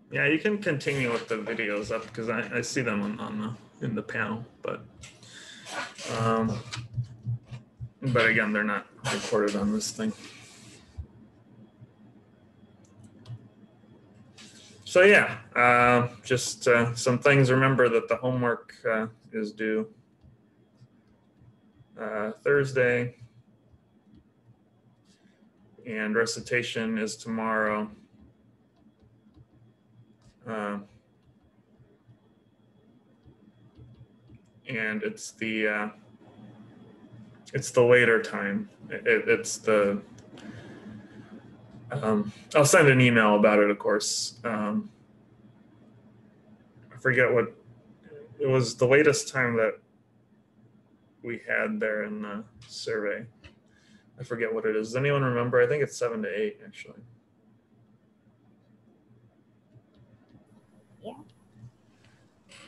Yeah, you can continue with the videos up because I see them in the panel, um, but again, they're not recorded on this thing. So yeah, just some things. Remember that the homework is due Thursday, and recitation is tomorrow. And it's the later time. It's the I'll send an email about it, of course. I forget what it was. The latest time that we had there in the survey. I forget what it is. Does anyone remember? I think it's 7 to 8, actually. Yeah.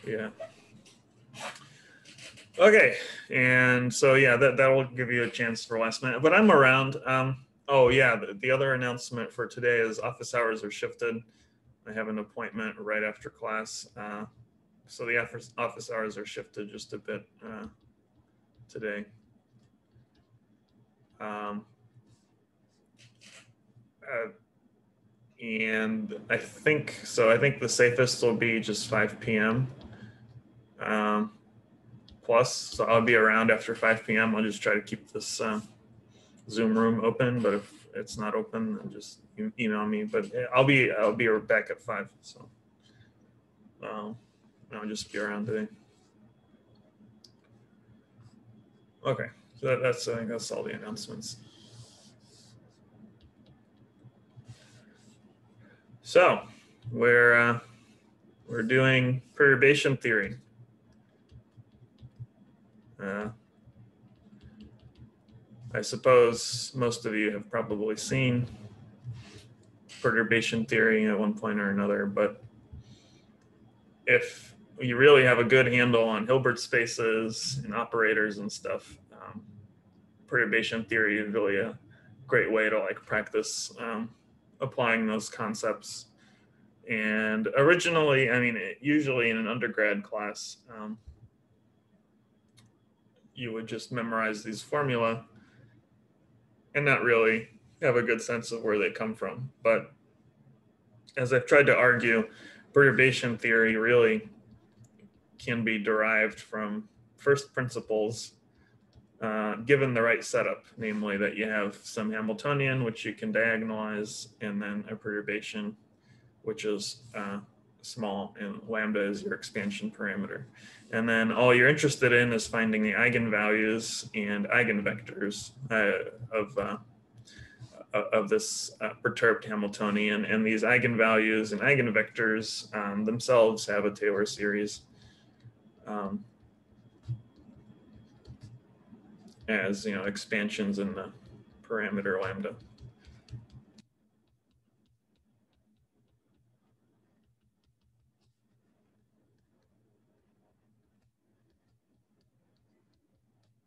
Yeah. Okay, and so yeah, that will give you a chance for last minute. But I'm around. Oh yeah, the other announcement for today is office hours are shifted. I have an appointment right after class, so the office hours are shifted just a bit today. And I think the safest will be just 5 p.m. Plus, so I'll be around after 5 p.m. I'll just try to keep this Zoom room open, but if it's not open, then just email me. But I'll be back at 5, so I'll just be around today. Okay, so that's I think that's all the announcements. So we're doing perturbation theory. I suppose most of you have probably seen perturbation theory at one point or another, but if you really have a good handle on Hilbert spaces and operators and stuff, perturbation theory is really a great way to like practice applying those concepts. And originally, I mean, usually in an undergrad class, you would just memorize these formula and not really have a good sense of where they come from. But as I've tried to argue, perturbation theory really can be derived from first principles given the right setup, namely that you have some Hamiltonian, which you can diagonalize, and then a perturbation, which is small, and lambda is your expansion parameter. And then all you're interested in is finding the eigenvalues and eigenvectors of this perturbed Hamiltonian. And these eigenvalues and eigenvectors themselves have a Taylor series as expansions in the parameter lambda.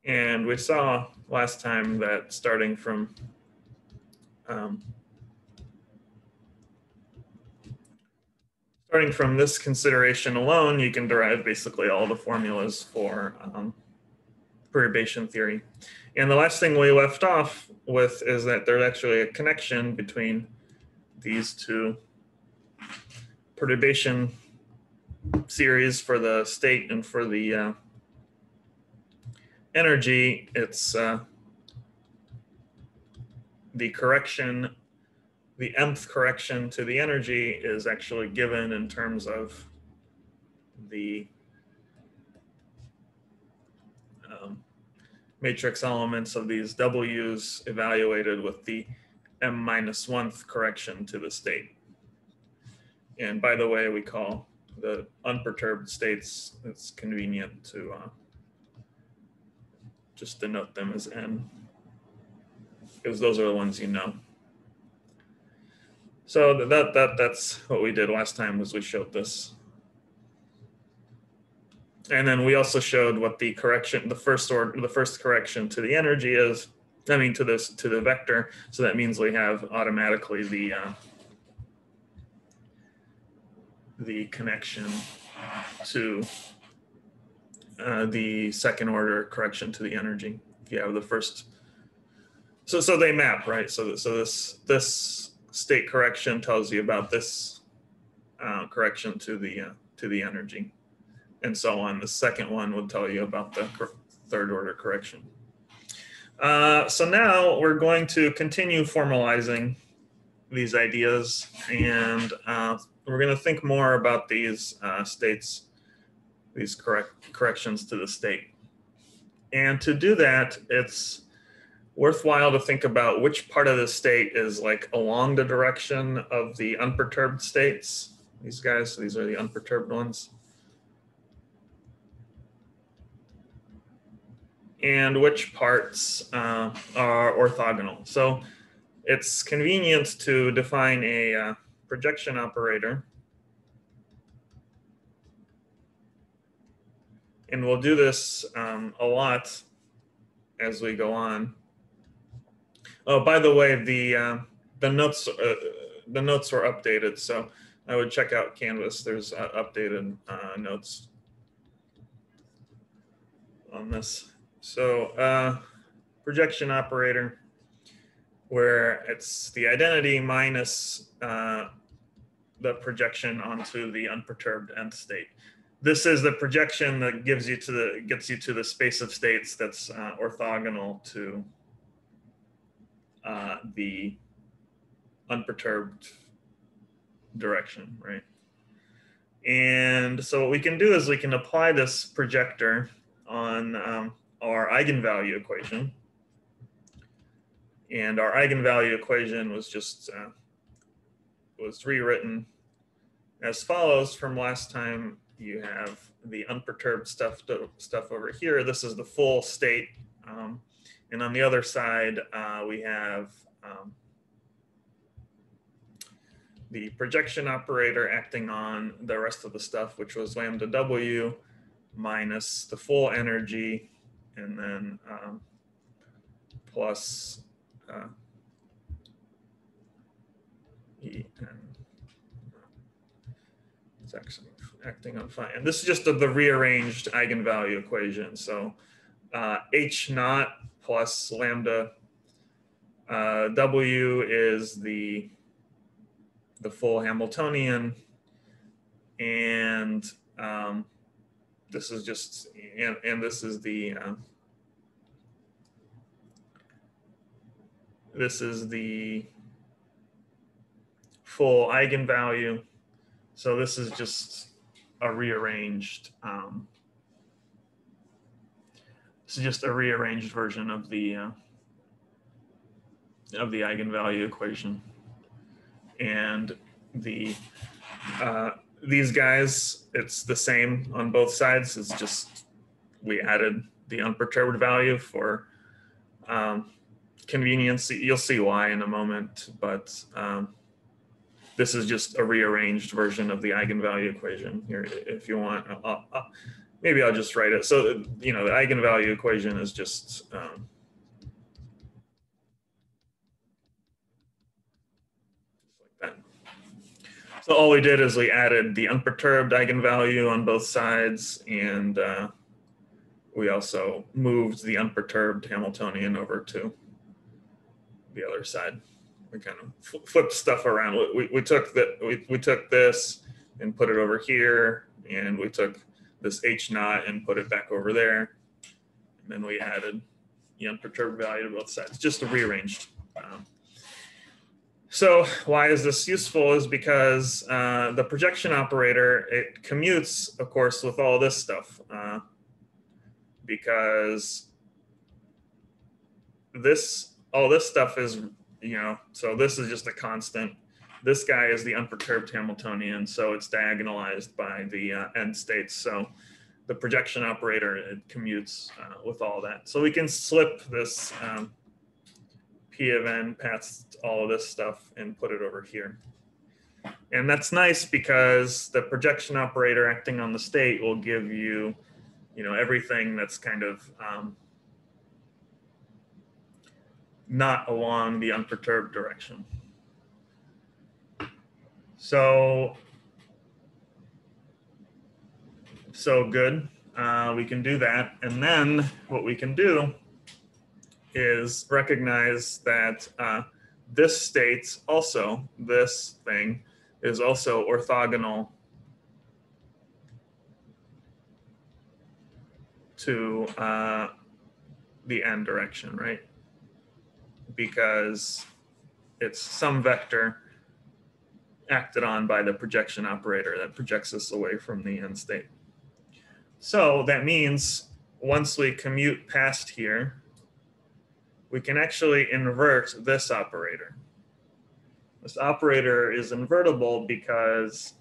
And we saw last time that starting from this consideration alone, you can derive basically all the formulas for perturbation theory. And the last thing we left off with is that there's actually a connection between these two perturbation series for the state and for the energy. It's the correction, the nth correction to the energy is actually given in terms of the matrix elements of these W's evaluated with the m-1th correction to the state. And by the way, we call the unperturbed states, it's convenient to just denote them as n, because those are the ones you know. So that's what we did last time, was we showed this. And then we also showed what the correction, the first correction to the energy is, I mean to the vector. So that means we have automatically the the connection to the second order correction to the energy. If you have the first, so they map, right? So this state correction tells you about this correction to the energy, and so on. The second one would tell you about the third order correction. So now we're going to continue formalizing these ideas, and we're going to think more about these states, these corrections to the state. And to do that, it's worthwhile to think about which part of the state is like along the direction of the unperturbed states. These guys, so these are the unperturbed ones. And which parts are orthogonal. So it's convenient to define a projection operator. And we'll do this a lot as we go on. Oh, by the way, the notes were updated, so I would check out Canvas. There's updated notes on this. So projection operator, where it's the identity minus the projection onto the unperturbed nth state. This is the projection that gets you to the space of states that's orthogonal to the unperturbed direction, right? And so what we can do is we can apply this projector on our eigenvalue equation. And our eigenvalue equation was just was rewritten as follows from last time. You have the unperturbed stuff over here. This is the full state. And on the other side, we have the projection operator acting on the rest of the stuff, which was lambda w minus the full energy, and then plus E n. It's actually acting on phi. And this is just the rearranged eigenvalue equation. So H naught plus lambda W is the full Hamiltonian, and this is just, and this is the full eigenvalue. So this is just a rearranged, this is just a rearranged version of the eigenvalue equation. And these guys, it's the same on both sides. It's just we added the unperturbed value for convenience. You'll see why in a moment, but this is just a rearranged version of the eigenvalue equation here. If you want, maybe I'll just write it. So, you know, the eigenvalue equation is just like that. So all we did is we added the unperturbed eigenvalue on both sides, and we also moved the unperturbed Hamiltonian over to the other side. We kind of flipped stuff around. We took this and put it over here, and we took this H naught and put it back over there, and then we added the unperturbed value to both sides, just rearranged. So why is this useful? Is because the projection operator, it commutes, of course, with all this stuff, because all this stuff is, you know, so this is just a constant. This guy is the unperturbed Hamiltonian, so it's diagonalized by the end states. So the projection operator, it commutes with all that. So we can slip this P of n past all of this stuff and put it over here. And that's nice because the projection operator acting on the state will give you, you know, everything that's kind of not along the unperturbed direction. So So good. We can do that. And then what we can do is recognize that this state also, this thing, is also orthogonal to the n direction, right? Because it's some vector acted on by the projection operator that projects us away from the end state. So that means once we commute past here, we can actually invert this operator. This operator is invertible because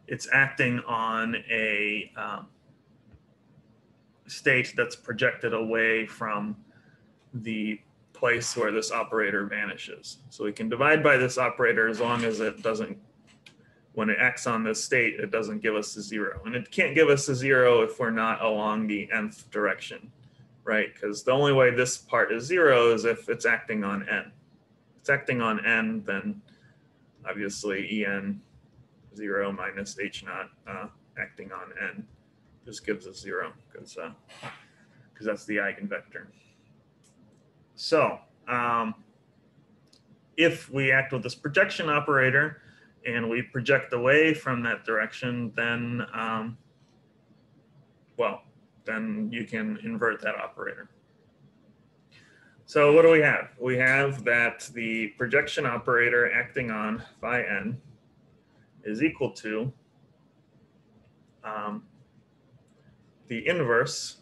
it's acting on a state that's projected away from the place where this operator vanishes. So we can divide by this operator as long as it doesn't, when it acts on this state, it doesn't give us a zero. And it can't give us a zero if we're not along the nth direction, right? Because the only way this part is zero is if it's acting on n. If it's acting on n, then obviously en 0 minus h naught acting on n just gives us 0 because that's the eigenvector. So if we act with this projection operator and we project away from that direction, then, well, then you can invert that operator. So what do we have? We have that the projection operator acting on phi n is equal to the inverse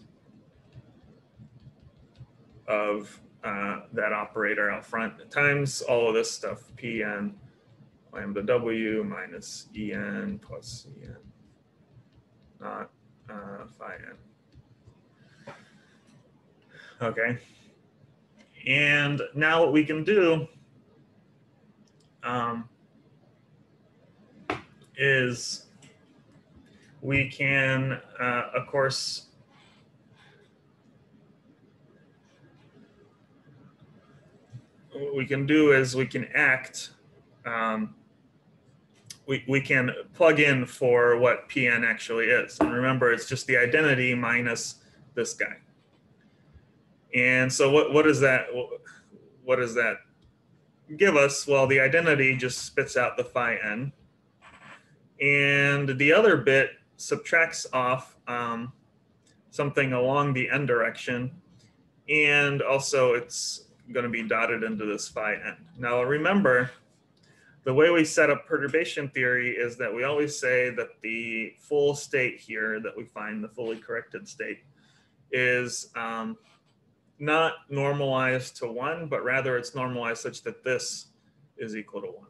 of that operator out front times all of this stuff, Pn lambda w minus En plus En not phi n. Okay. And now what we can do is we can, of course, what we can do is we can act, we can plug in for what Pn actually is. And remember, it's just the identity minus this guy. And so what does that give us? Well, the identity just spits out the phi n. And the other bit subtracts off something along the n direction. And also it's going to be dotted into this phi n. Now remember, the way we set up perturbation theory is that we always say that the full state here that we find, the fully corrected state, is not normalized to 1, but rather it's normalized such that this is equal to 1.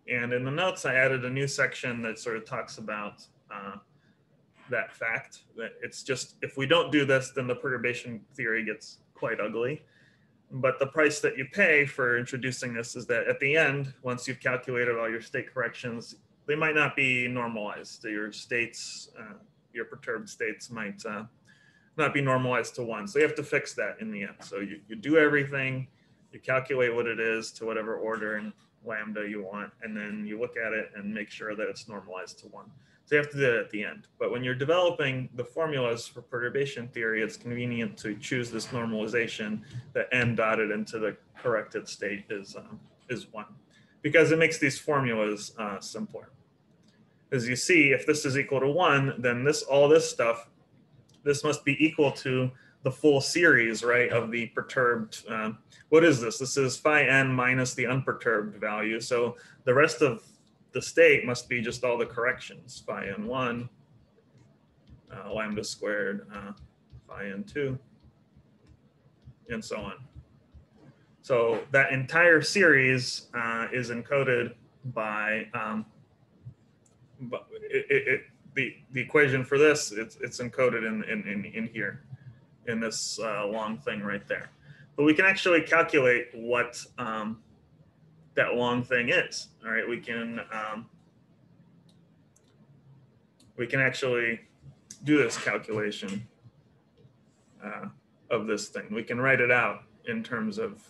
And in the notes, I added a new section that sort of talks about that fact, that it's just, if we don't do this, then the perturbation theory gets quite ugly. But the price that you pay for introducing this is that at the end, once you've calculated all your state corrections, they might not be normalized. Your states, your perturbed states might not be normalized to 1. So you have to fix that in the end. So you do everything, you calculate what it is to whatever order and lambda you want, and then you look at it and make sure that it's normalized to 1. So you have to do it at the end. But when you're developing the formulas for perturbation theory, it's convenient to choose this normalization that n dotted into the corrected state is 1, because it makes these formulas simpler. As you see, if this is equal to 1, then all this stuff, this must be equal to the full series, right, of the perturbed. What is this? This is phi n minus the unperturbed value. So the rest of the state must be just all the corrections, phi n1, lambda squared, phi n2, and so on. So that entire series is encoded by, the equation for this, it's encoded in here, in this long thing right there. But we can actually calculate what that long thing is. All right, we can actually do this calculation of this thing. We can write it out in terms of,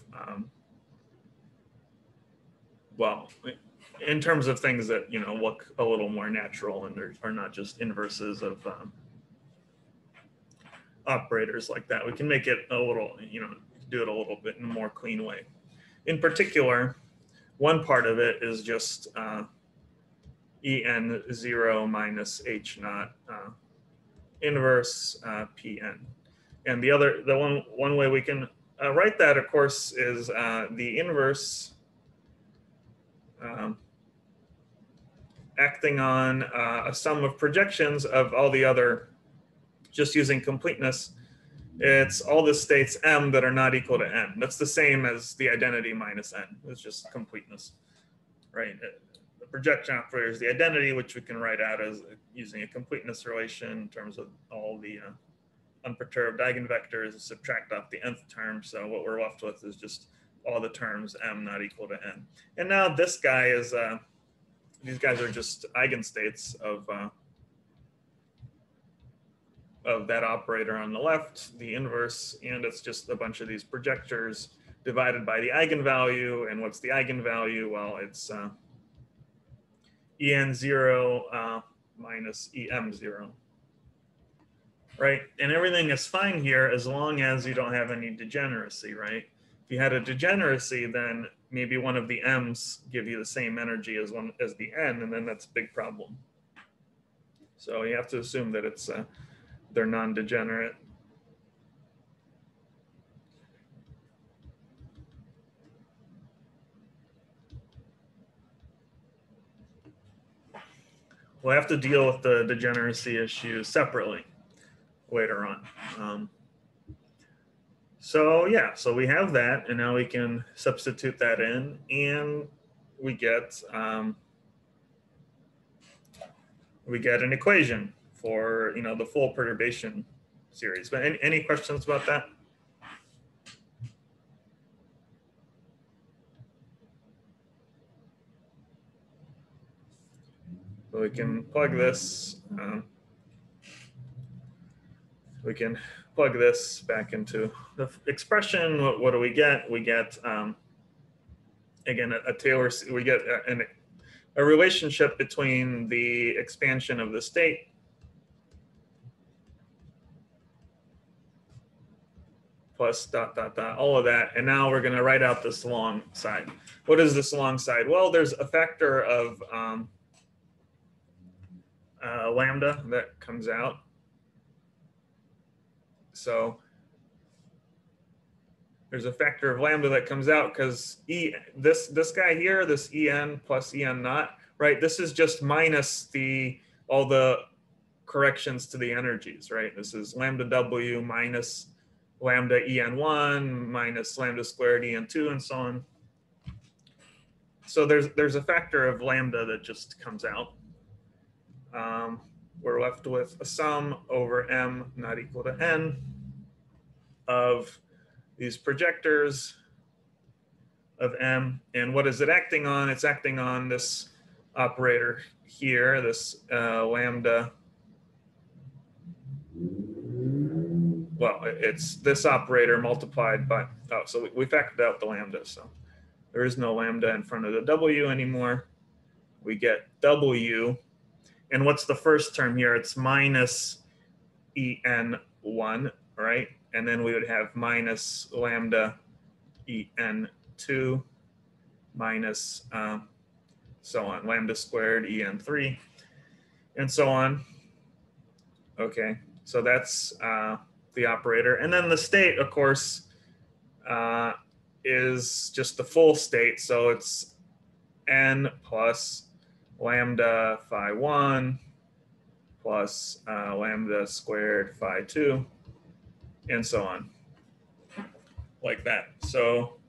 well, in terms of things that, you know, look a little more natural and are not just inverses of operators like that. We can make it a little, you know, do it a little bit in a more clean way. In particular, one part of it is just En0 minus H naught inverse Pn. And the one way we can write that, of course, is the inverse acting on a sum of projections of all the other, just using completeness, it's all the states M that are not equal to N. That's the same as the identity minus N. It's just completeness, right? The projection operator is the identity, which we can write out as using a completeness relation in terms of all the unperturbed eigenvectors, subtract off the nth term. So what we're left with is just all the terms M not equal to N. And now this guy is, these guys are just eigenstates of that operator on the left, the inverse, and it's just a bunch of these projectors divided by the eigenvalue. And what's the eigenvalue? Well, it's En0 minus Em0, right? And everything is fine here as long as you don't have any degeneracy, right? If you had a degeneracy, then maybe one of the M's give you the same energy as the N, and then that's a big problem. So you have to assume that it's they're non-degenerate. We'll have to deal with the degeneracy issue separately later on. So yeah, so we have that, and now we can substitute that in, and we get an equation for, you know, the full perturbation series. But any questions about that? So we can plug this. We can plug this back into the expression. What do we get? We get again a Taylor. We get a relationship between the expansion of the state plus dot, dot, dot, all of that. And now we're going to write out this long side. What is this long side? Well, there's a factor of lambda that comes out. So there's a factor of lambda that comes out because this guy here, this En plus En naught, right? This is just minus all the corrections to the energies, right? This is lambda W minus lambda En1 minus lambda squared En2 and so on. So there's a factor of lambda that just comes out. We're left with a sum over M not equal to N of these projectors of M. And what is it acting on? It's acting on this operator here, this lambda. Well, it's this operator multiplied by, so we factored out the lambda. So there is no lambda in front of the W anymore. We get W. And what's the first term here? It's minus En1, right? And then we would have minus lambda En2 minus so on, lambda squared En3, and so on. Okay, so that's the operator. And then the state, of course, is just the full state. So it's N plus lambda phi 1 plus lambda squared phi 2, and so on, like that. So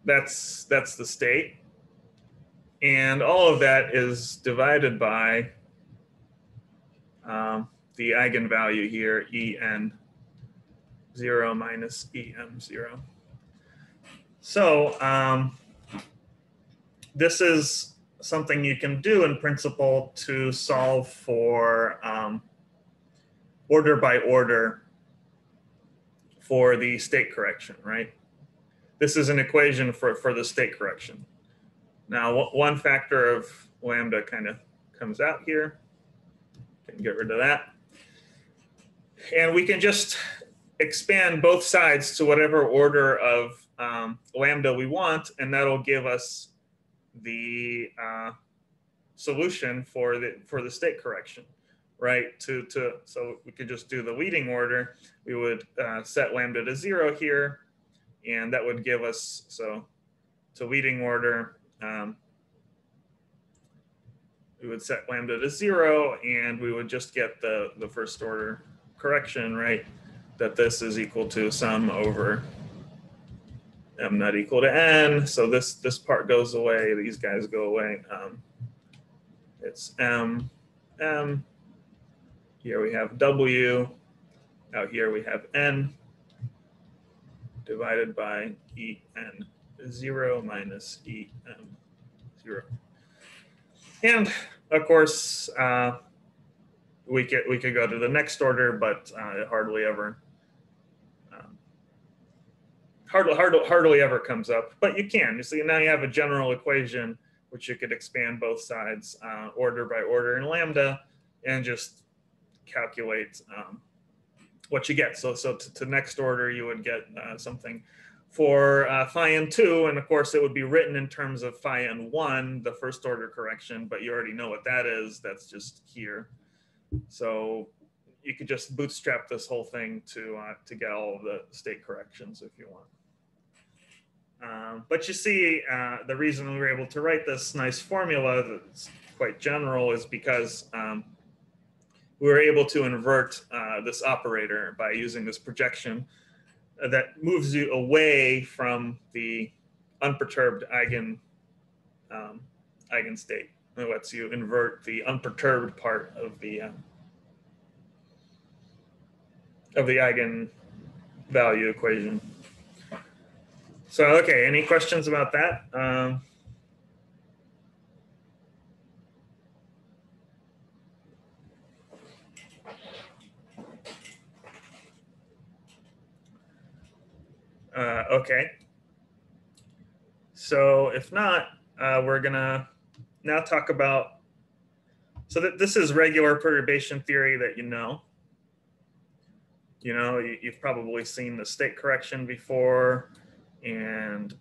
that's the state. And all of that is divided by the eigenvalue here, En0 minus Em0. So this is something you can do in principle to solve for order by order for the state correction, right? this is an equation for the state correction. Now, one factor of lambda kind of comes out here. Can get rid of that. And we can just expand both sides to whatever order of lambda we want, and that'll give us the solution for the state correction, right? So we could just do the leading order. We would set lambda to 0 here, and that would give us, so to leading order, we would set lambda to 0, and we would just get the first order correction, right? That this is equal to sum over m not equal to n. So this part goes away. These guys go away. It's m. Here we have w. Out here we have n divided by en 0 minus em 0. And of course, we could go to the next order, but it hardly ever comes up. But you can. You see, now you have a general equation which you could expand both sides order by order in lambda and just calculate what you get. So to next order, you would get something for phi n2, and of course it would be written in terms of phi n1, the first order correction, but you already know what that is. That's just here. So you could just bootstrap this whole thing to get all of the state corrections if you want. But you see, the reason we were able to write this nice formula that's quite general is because we were able to invert this operator by using this projection that moves you away from the unperturbed eigenstate. It lets you invert the unperturbed part of the eigenvalue equation. So, okay, any questions about that? Okay. So if not, we're gonna now talk about, so that this is regular perturbation theory that you know. You've probably seen the state correction before, and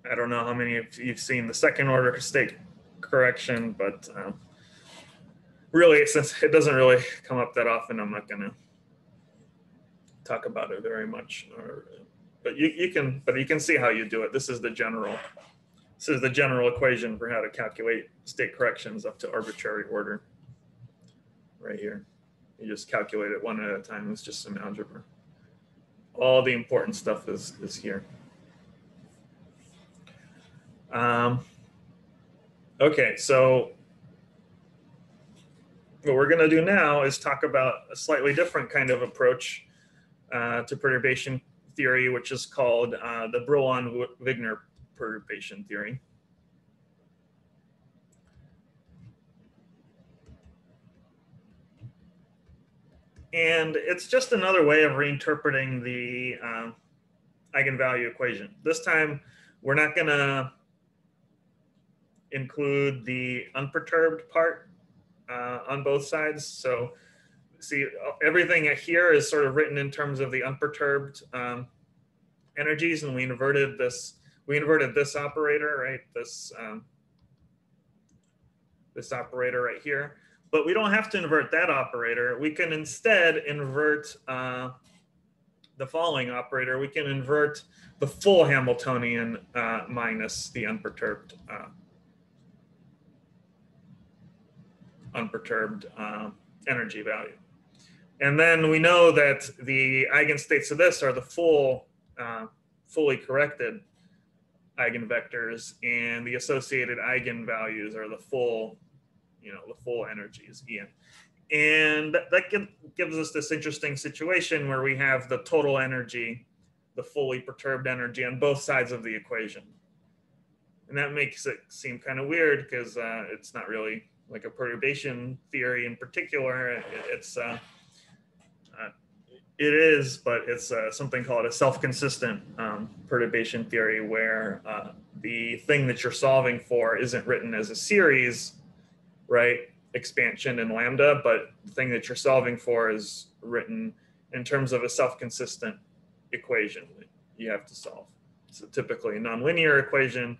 I don't know how many of you've seen the second order state correction, but really, since it doesn't really come up that often, I'm not gonna talk about it very much. But you can see how you do it. This is the general equation for how to calculate state corrections up to arbitrary order. Right here, you just calculate it one at a time. It's just some algebra. All the important stuff is here. Okay, so what we're going to do now is talk about a slightly different kind of approach to perturbation theory, which is called the Brillouin-Wigner perturbation theory. And it's just another way of reinterpreting the eigenvalue equation. This time, we're not going to include the unperturbed part on both sides. So see, everything here is sort of written in terms of the unperturbed energies, and we inverted this operator, right? This operator right here. But we don't have to invert that operator. We can instead invert the following operator. We can invert the full Hamiltonian minus the unperturbed energy value. And then we know that the eigenstates of this are the fully corrected eigenvectors, and the associated eigenvalues are the full energies, En. And that gives us this interesting situation where we have the total energy, the fully perturbed energy on both sides of the equation. And that makes it seem kind of weird because it's not really like a perturbation theory in particular. It's It is, but it's something called a self-consistent perturbation theory, where the thing that you're solving for isn't written as a series, right? Expansion in lambda, but the thing that you're solving for is written in terms of a self-consistent equation that you have to solve. So typically a nonlinear equation.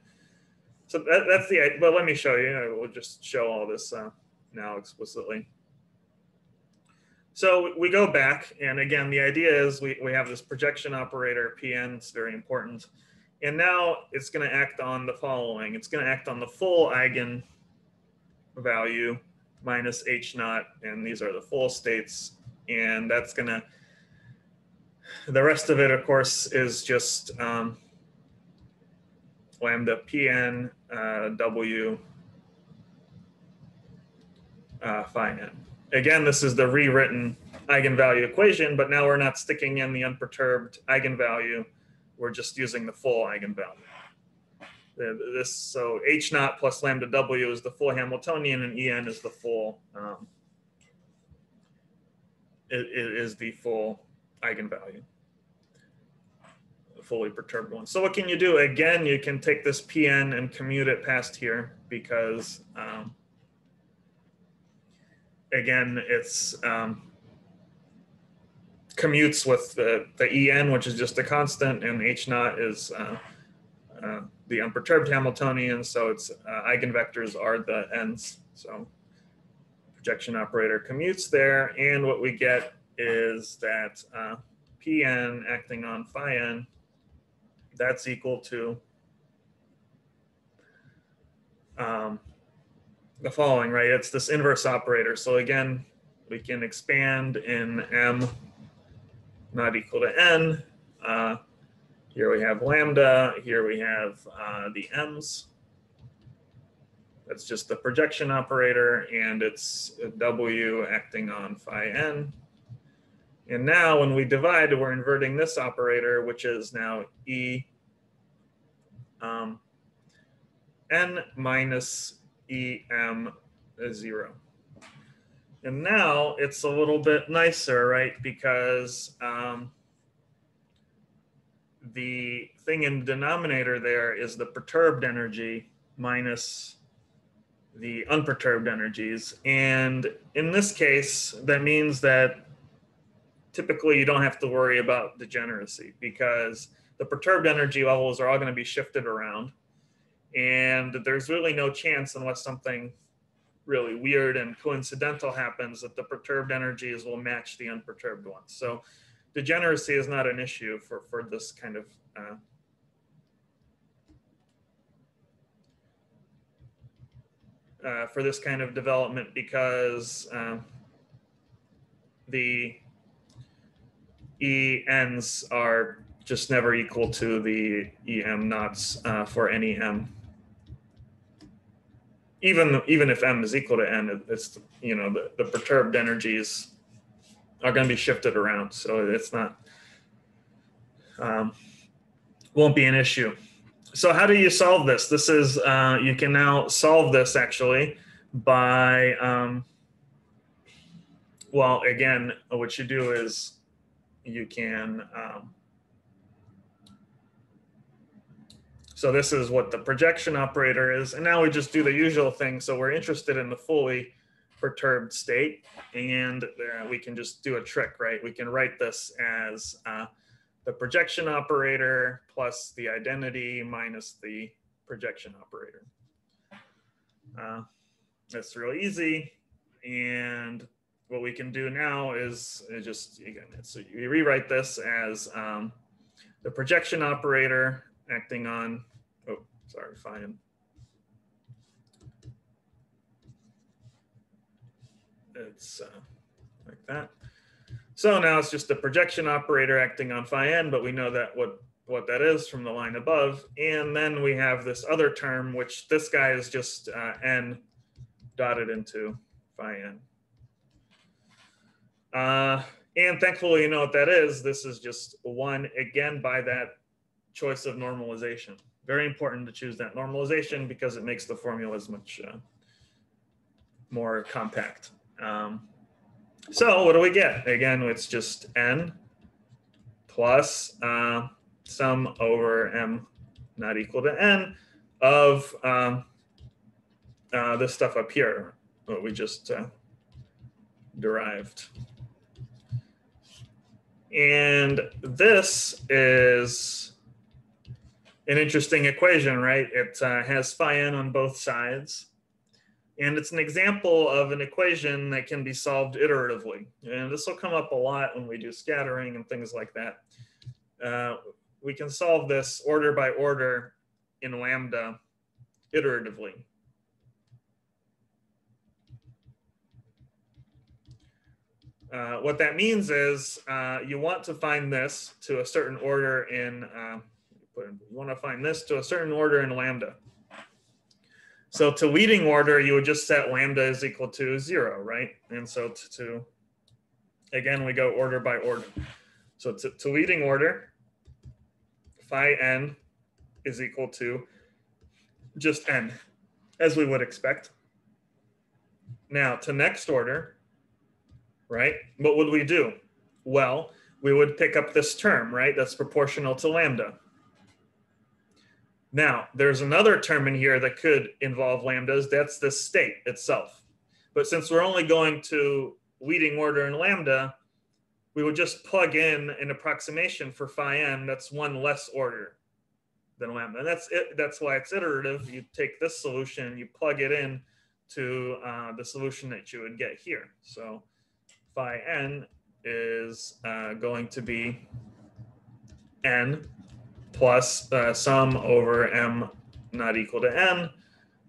So that's the, well, let me show you. We'll just show all this now explicitly. So we go back, and again, the idea is we have this projection operator, Pn, it's very important. And now it's going to act on the following. It's going to act on the full eigenvalue minus h naught, and these are the full states. And that's going to, the rest of it, of course, is just lambda Pn w phi n. Again, this is the rewritten eigenvalue equation, but now we're not sticking in the unperturbed eigenvalue. We're just using the full eigenvalue. So h naught plus lambda w is the full Hamiltonian, and En is the full, it is the full eigenvalue, the fully perturbed one. So what can you do? Again, you can take this Pn and commute it past here, because again, it's commutes with the En, which is just a constant, and h naught is the unperturbed Hamiltonian, so its eigenvectors are the n's. So projection operator commutes there, and what we get is that Pn acting on phi n, that's equal to the following, right? It's this inverse operator. So again, we can expand in m not equal to n. Here we have lambda, here we have the m's. That's just the projection operator, and it's w acting on phi n. And now when we divide, we're inverting this operator, which is now e n minus em 0. And now it's a little bit nicer, right? Because the thing in the denominator there is the perturbed energy minus the unperturbed energies. And in this case, that means that typically you don't have to worry about degeneracy, because the perturbed energy levels are all going to be shifted around. And there's really no chance, unless something really weird and coincidental happens, that the perturbed energies will match the unperturbed ones. So degeneracy is not an issue for this kind of development, because the ENs are just never equal to the EM naughts for any M. Even if M is equal to N, it's, you know, the perturbed energies are going to be shifted around, so it's not won't be an issue. So how do you solve this? This is you can now solve this actually by well, again, what you do is you can so this is what the projection operator is, and now we just do the usual thing. So we're interested in the fully perturbed state, and we can just do a trick, right? We can write this as the projection operator plus the identity minus the projection operator. That's really easy. And what we can do now is just, again, so you rewrite this as the projection operator acting on, oh, sorry, phi n. It's like that. So now it's just the projection operator acting on phi n, but we know that what that is from the line above. And then we have this other term, which this guy is just n dotted into phi n. And thankfully, you know what that is. This is just 1, again, by that choice of normalization. Very important to choose that normalization, because it makes the formulas much more compact. So what do we get? Again, it's just n plus sum over m not equal to n of this stuff up here, what we just derived. And this is an interesting equation, right? It has phi n on both sides. And it's an example of an equation that can be solved iteratively. And this will come up a lot when we do scattering and things like that. We can solve this order by order in lambda iteratively. What that means is you want to find this to a certain order in, you want to find this to a certain order in lambda. So to leading order, you would just set lambda is equal to 0, right? And so again, we go order by order. So to leading order, phi n is equal to just n, as we would expect. Now to next order, right? What would we do? Well, we would pick up this term, right? That's proportional to lambda. Now, there's another term in here that could involve lambdas. That's the state itself. But since we're only going to leading order in lambda, we would just plug in an approximation for phi n that's one less order than lambda. And that's it. That's why it's iterative. You take this solution, you plug it in to the solution that you would get here. So phi n is going to be n plus sum over m not equal to n,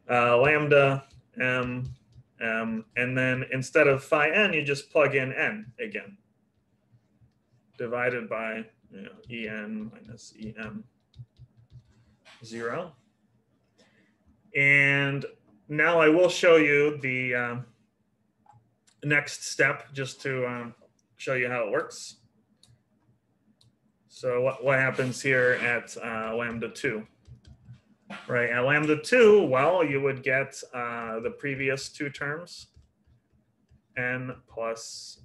lambda m, and then instead of phi n, you just plug in n again, divided by en minus em 0. And now I will show you the next step just to show you how it works. So what happens here at lambda 2? Right, at lambda 2, well, you would get the previous two terms, n plus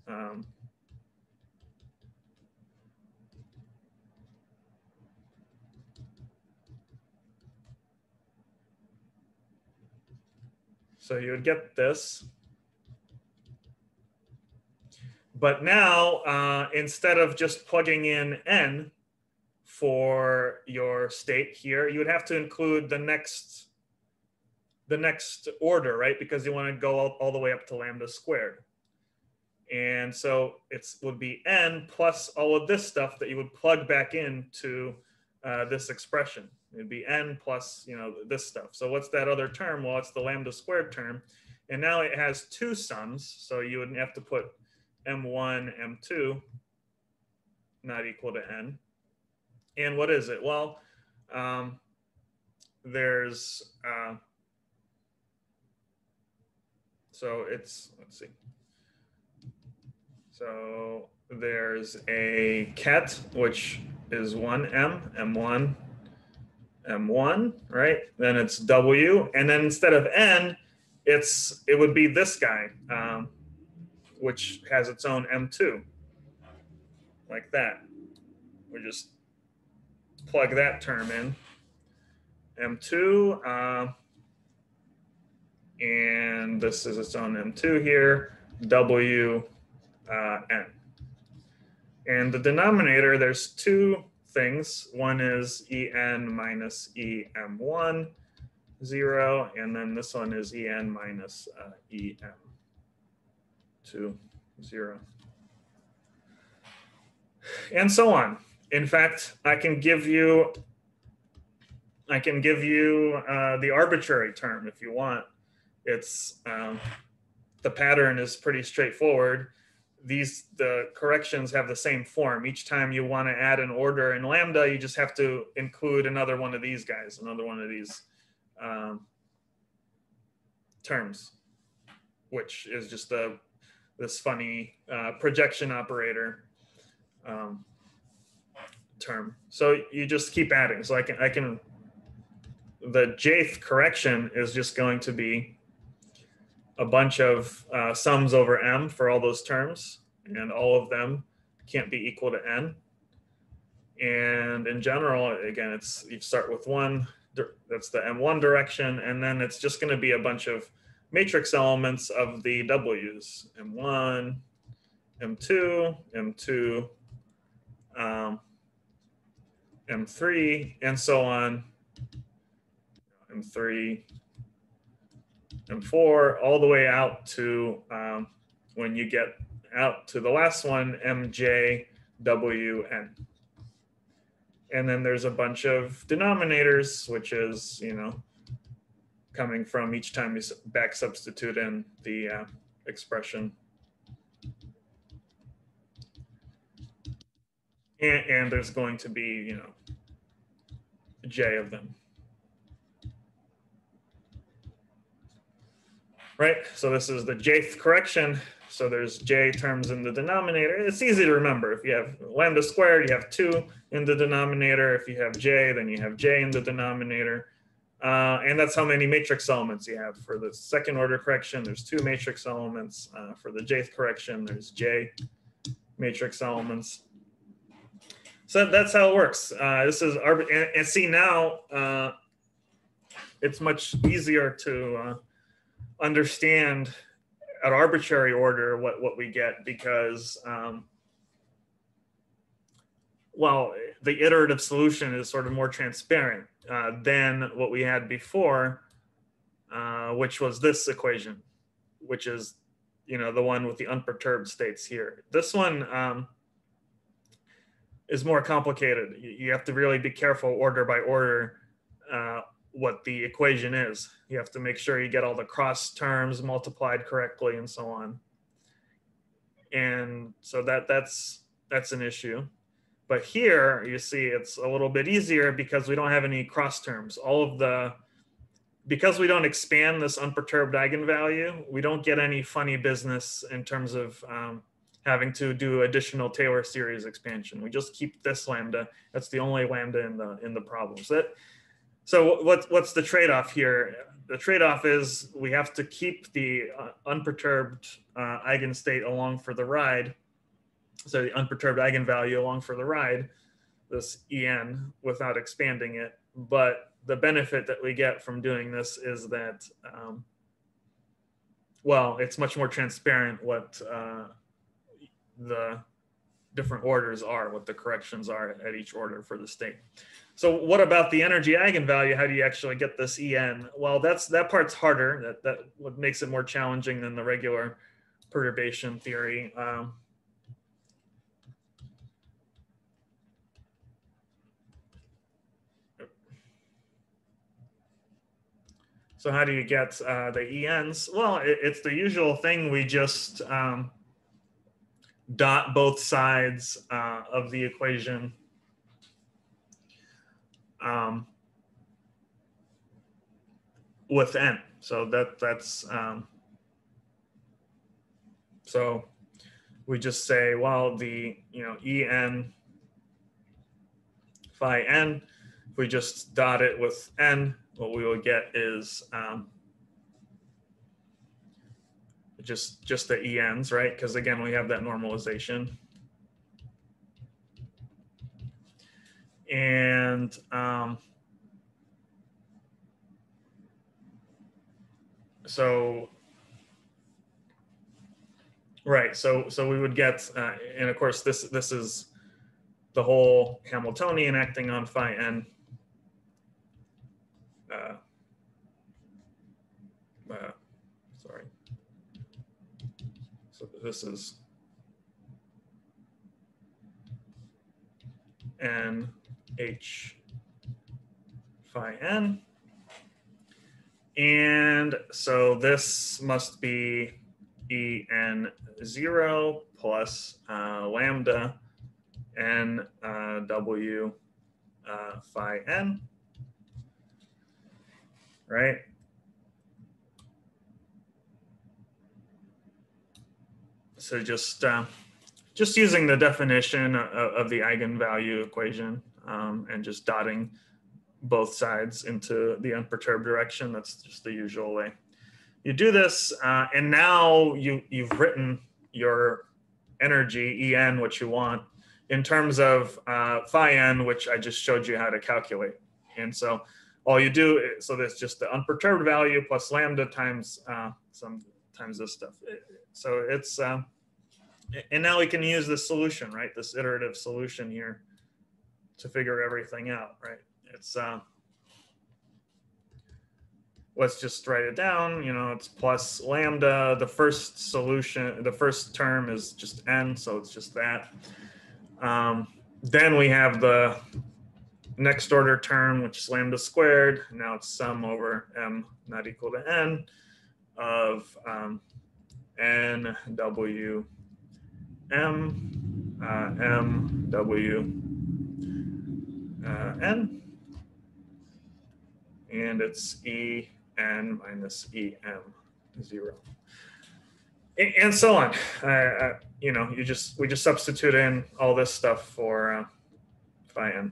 so you would get this. But now, instead of just plugging in n for your state here, you would have to include the next order, right? Because you want to go all the way up to lambda squared. And so it would be n plus all of this stuff that you would plug back into this expression. It'd be n plus this stuff. So what's that other term? Well, it's the lambda squared term. And now it has two sums. So you would have to put m1, m2 not equal to n. And what is it? Well, there's, so it's, let's see. So there's a ket, which is 1m, m1, m1, right? Then it's w, and then instead of n, it would be this guy, which has its own m2, like that. We just plug that term in, m2, and this is its own m2 here, w n. And the denominator, there's two things. One is en minus em1, 0, and then this one is en minus em2, 0. And so on. In fact, I can give you the arbitrary term if you want. It's the pattern is pretty straightforward. The corrections have the same form. Each time you want to add an order in lambda, you just have to include another one of these guys, another one of these terms, which is just this funny projection operator term. So you just keep adding. So I can the jth correction is just going to be a bunch of sums over m for all those terms, and all of them can't be equal to n. And in general, again, you start with one, that's the M1 direction, and then it's just going to be a bunch of matrix elements of the W's, M1, M2, M2, M3, and so on, M3, M4, all the way out to when you get out to the last one, MJ, W, N. And then there's a bunch of denominators, which is, coming from each time you back substitute in the expression. And there's going to be, J of them. Right, so this is the jth correction. So there's J terms in the denominator. It's easy to remember. If you have lambda squared, you have 2 in the denominator. If you have J, then you have J in the denominator. And that's how many matrix elements you have. For the second order correction, there's 2 matrix elements. For the jth correction, there's J matrix elements. So that's how it works. This is and see now, it's much easier to understand at arbitrary order what we get, because well, the iterative solution is sort of more transparent than what we had before, which was this equation, which is the one with the unperturbed states here. This one is more complicated. You have to really be careful order by order what the equation is. You have to make sure you get all the cross terms multiplied correctly and so on. And so that's an issue. But here you see it's a little bit easier because we don't have any cross terms. Because we don't expand this unperturbed eigenvalue, we don't get any funny business in terms of having to do additional Taylor series expansion. We just keep this lambda. That's the only lambda in the problem. So what's the trade-off here? The trade-off is we have to keep the unperturbed eigenstate along for the ride. So the unperturbed eigenvalue along for the ride, this En, without expanding it. But the benefit that we get from doing this is that, well, it's much more transparent what the different orders are, what the corrections are at each order for the state. So what about the energy eigenvalue? How do you actually get this En? Well, that part's harder. That what makes it more challenging than the regular perturbation theory. So how do you get the ENs? Well, it's the usual thing. We just dot both sides of the equation with n. So that's so we just say, well, the En phi n, if we just dot it with n, what we will get is just the ENs, right? Because again, we have that normalization. And so, right, so we would get, and of course, this is the whole Hamiltonian acting on phi n. Sorry. So this is n h phi n. And so this must be En0 plus lambda n w phi n, right? So just using the definition of the eigenvalue equation and just dotting both sides into the unperturbed direction. That's just the usual way. You do this, and now you've written your energy, En, what you want, in terms of phi n, which I just showed you how to calculate. And so all you do is, so that's just the unperturbed value plus lambda times times this stuff. So it's, and now we can use this solution, right? This iterative solution here to figure everything out, right? It's, let's just write it down, you know, it's plus lambda. The first solution, the first term is just n, so it's just that. Then we have the next order term, which is lambda squared. Now it's sum over m not equal to n of n w m m w n, and it's e n minus e m 0, and so on. You know, we just substitute in all this stuff for phi n.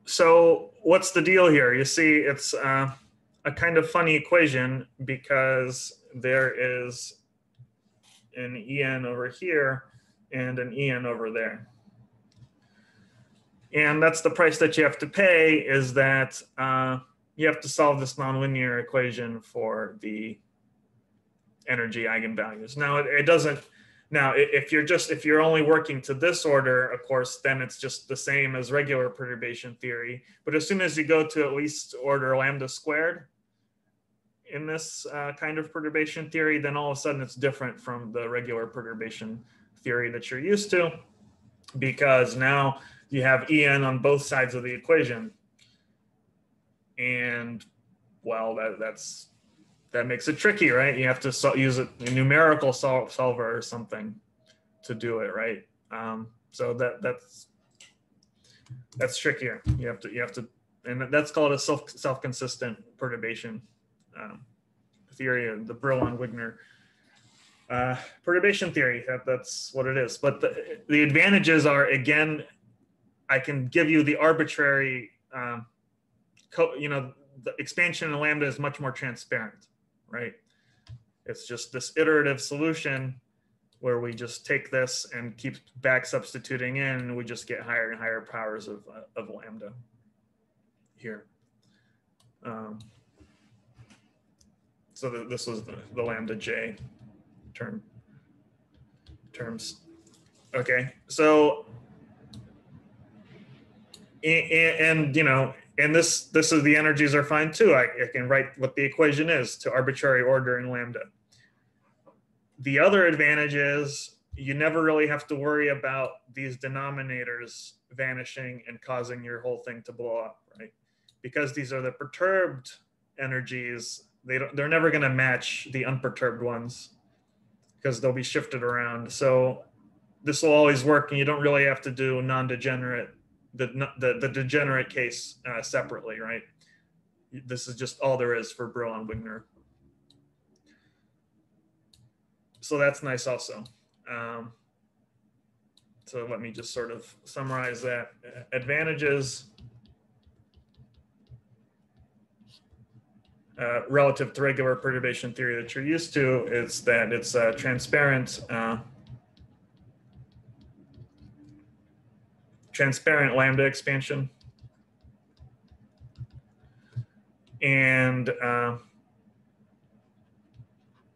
So what's the deal here? You see, it's a kind of funny equation because there is an en over here and an en over there. And that's the price that you have to pay, is that you have to solve this nonlinear equation for the energy eigenvalues. Now it doesn't, now if you're only working to this order, of course, then it's just the same as regular perturbation theory. But as soon as you go to at least order lambda squared in this kind of perturbation theory, then all of a sudden it's different from the regular perturbation theory that you're used to, because now you have en on both sides of the equation. And well, that makes it tricky, right? You have to use a numerical solver or something to do it, right? So that's trickier. You have to, and that's called a self-consistent perturbation theory, the Brillouin-Wigner perturbation theory. That's what it is. But the advantages are, again, I can give you the arbitrary, you know, the expansion in lambda is much more transparent, right? It's just this iterative solution where we just take this and keep back substituting in, and we just get higher and higher powers of lambda here. So this was the lambda j terms. Okay, so and you know, and this is, the energies are fine too. I can write what the equation is to arbitrary order in lambda. The other advantage is you never really have to worry about these denominators vanishing and causing your whole thing to blow up, right? Because these are the perturbed energies, they're never going to match the unperturbed ones because they'll be shifted around. So this will always work, and you don't really have to do non-degenerate, the degenerate case separately, right? This is just all there is for Brillouin-Wigner. So that's nice also. So let me just sort of summarize that. Advantages relative to regular perturbation theory that you're used to is that it's transparent lambda expansion, and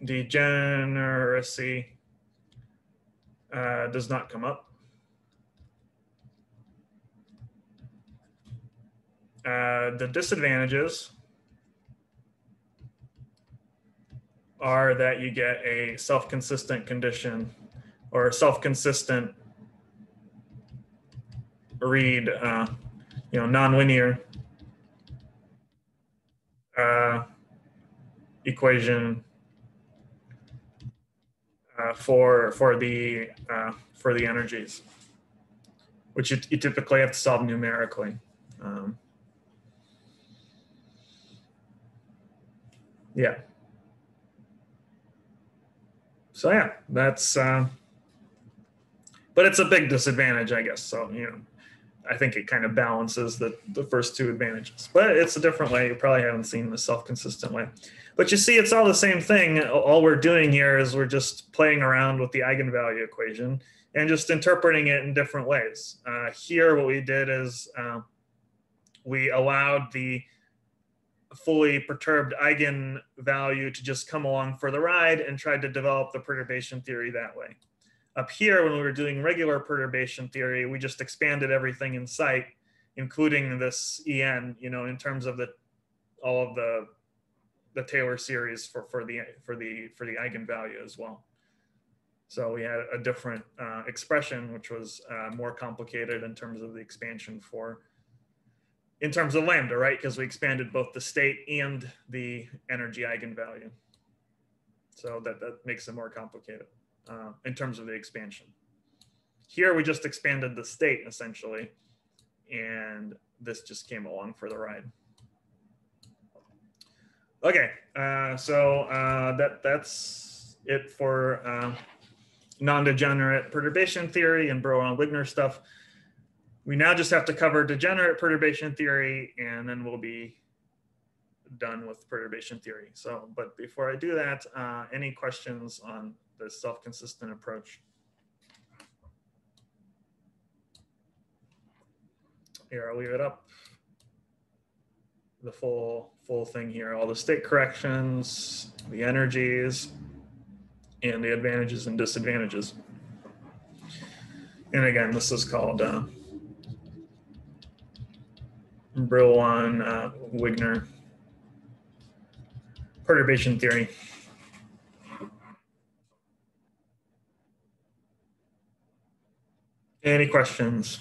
degeneracy does not come up. The disadvantages are that you get a self-consistent condition, or a self-consistent read, you know, nonlinear equation for the energies, which you typically have to solve numerically. Yeah. So yeah, that's, but it's a big disadvantage, I guess. So, you know, I think it kind of balances the first two advantages, but it's a different way. You probably haven't seen the self-consistent way. But you see, it's all the same thing. All we're doing here is we're just playing around with the eigenvalue equation and just interpreting it in different ways. Here, what we did is we allowed the fully perturbed eigenvalue to just come along for the ride and tried to develop the perturbation theory that way. Up here, when we were doing regular perturbation theory, we just expanded everything in sight, including this En, in terms of all of the Taylor series for the eigenvalue as well. So we had a different expression, which was more complicated in terms of the expansion in terms of lambda, right? Because we expanded both the state and the energy eigenvalue. So that makes it more complicated in terms of the expansion. Here, we just expanded the state essentially, and this just came along for the ride. Okay, so that's it for non-degenerate perturbation theory and Brouwer-Wigner stuff. We now just have to cover degenerate perturbation theory, and then we'll be done with perturbation theory. So, but before I do that, any questions on the self-consistent approach? Here, I'll leave it up. The full thing here, all the state corrections, the energies, and the advantages and disadvantages. And again, this is called Brouwer-Wigner perturbation theory. Any questions?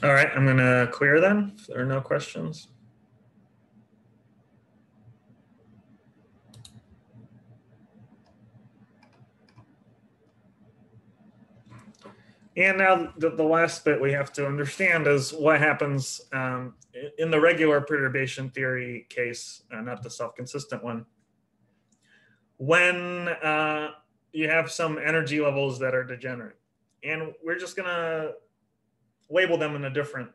All right, I'm going to clear then if there are no questions. And now the last bit we have to understand is what happens in the regular perturbation theory case, not the self-consistent one, when you have some energy levels that are degenerate. And we're just going to label them in a different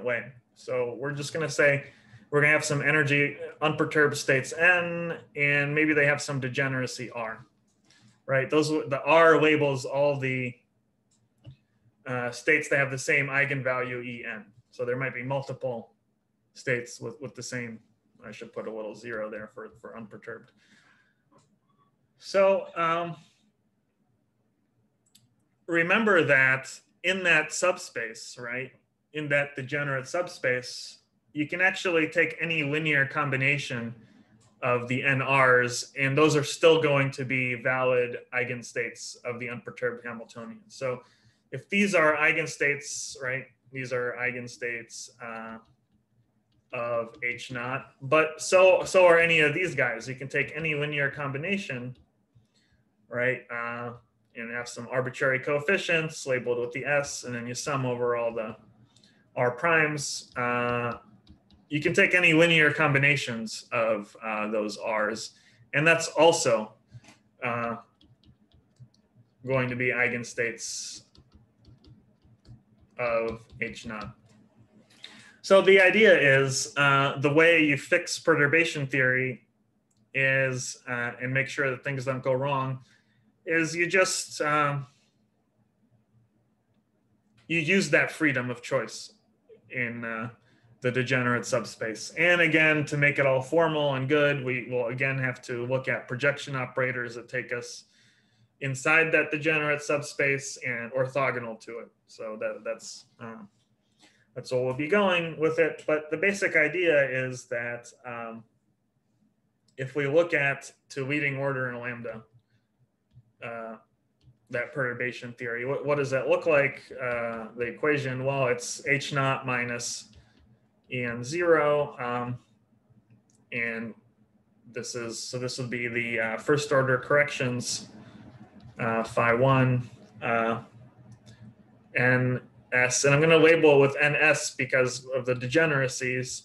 way. So we're just going to say we're going to have some energy unperturbed states N, and maybe they have some degeneracy R, right? The R labels all the states that have the same eigenvalue En. So there might be multiple states with the same. I should put a little zero there for unperturbed. So remember that in that subspace, right, in that degenerate subspace, you can actually take any linear combination of the NRs, and those are still going to be valid eigenstates of the unperturbed Hamiltonian. So if these are eigenstates, right, these are eigenstates of H naught, but so are any of these guys. You can take any linear combination, right, and have some arbitrary coefficients labeled with the S, and then you sum over all the R primes. You can take any linear combinations of those R's, and that's also going to be eigenstates of H naught. So the idea is the way you fix perturbation theory is, and make sure that things don't go wrong, is you just, you use that freedom of choice in the degenerate subspace. And again, to make it all formal and good, we will again have to look at projection operators that take us inside that degenerate subspace and orthogonal to it. So that's what we'll be going with it. But the basic idea is that if we look at to leading order in lambda, that perturbation theory, what does that look like? The equation, well, it's H naught minus En0. And this would be the first order corrections phi 1, ns, and I'm going to label it with ns because of the degeneracies,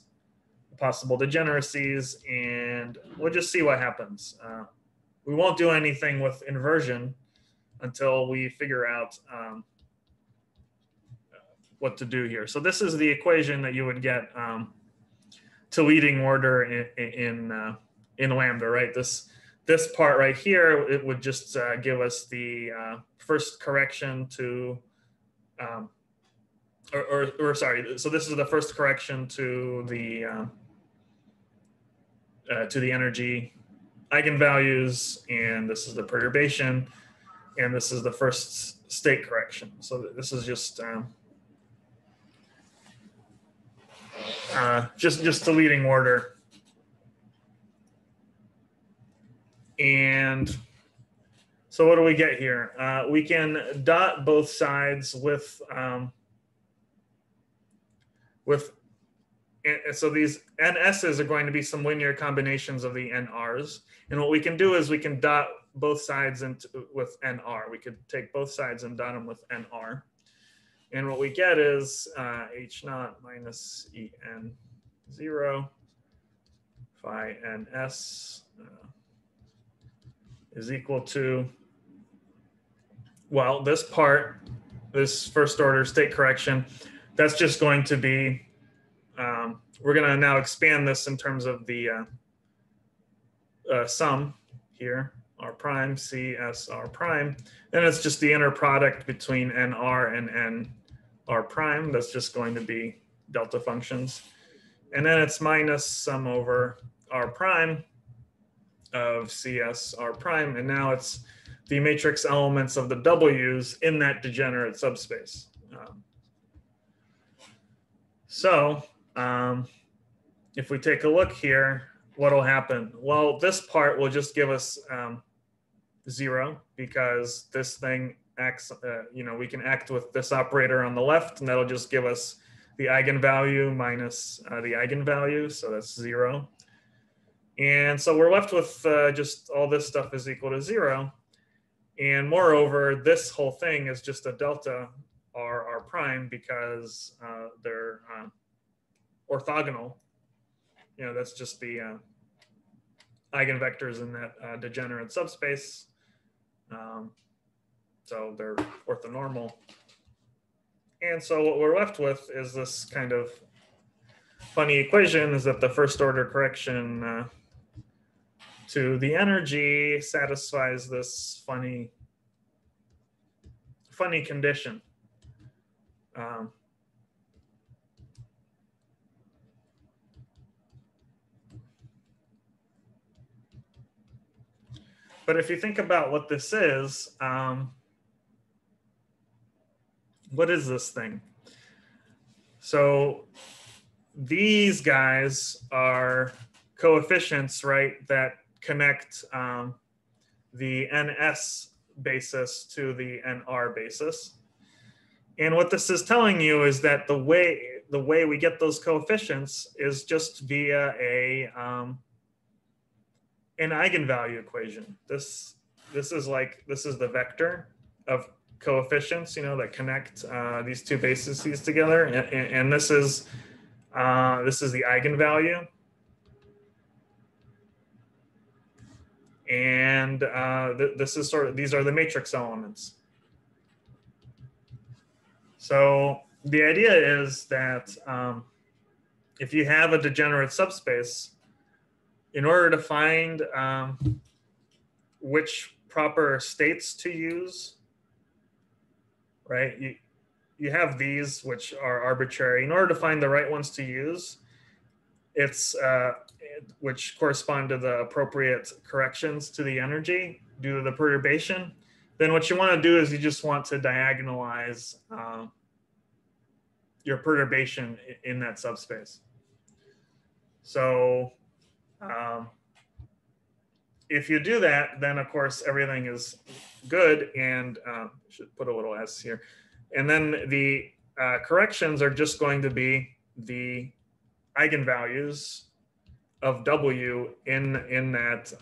possible degeneracies, and we'll just see what happens. We won't do anything with inversion until we figure out what to do here. So this is the equation that you would get to leading order in lambda, right? This part right here, it would just give us the first correction to, or sorry, so this is the first correction to the energy eigenvalues, and this is the perturbation, and this is the first state correction. So this is just the leading order. And so what do we get here? We can dot both sides with so these NS's are going to be some linear combinations of the NR's. And what we can do is we can dot both sides with NR. We could take both sides and dot them with NR. And what we get is H naught minus En 0 phi NS is equal to, well, this part, this first order state correction, that's just going to be, we're going to now expand this in terms of the sum here, R prime, C, S, R prime. And it's just the inner product between NR and NR prime. That's just going to be delta functions. And then it's minus sum over R prime of CS R prime. And now it's the matrix elements of the W's in that degenerate subspace. If we take a look here, what'll happen? Well, this part will just give us 0 because this thing acts, we can act with this operator on the left, and that'll just give us the eigenvalue minus the eigenvalue, so that's 0. And so we're left with just all this stuff is equal to 0. And moreover, this whole thing is just a delta R prime because they're orthogonal. That's just the eigenvectors in that degenerate subspace. So they're orthonormal. And so what we're left with is this kind of funny equation, is that the first order correction to the energy satisfies this funny condition. But if you think about what this is, what is this thing? So these guys are coefficients, right, that connect the NS basis to the NR basis. And what this is telling you is that the way we get those coefficients is just via an eigenvalue equation. This is the vector of coefficients, that connect these two bases together, and this is the eigenvalue, and this is these are the matrix elements. So the idea is that if you have a degenerate subspace, in order to find which proper states to use, right? You have these which are arbitrary. In order to find the right ones to use, it's which correspond to the appropriate corrections to the energy due to the perturbation. Then what you want to do is you just want to diagonalize your perturbation in that subspace. So if you do that, then of course everything is good, and should put a little s here. And then the corrections are just going to be the eigenvalues of W in that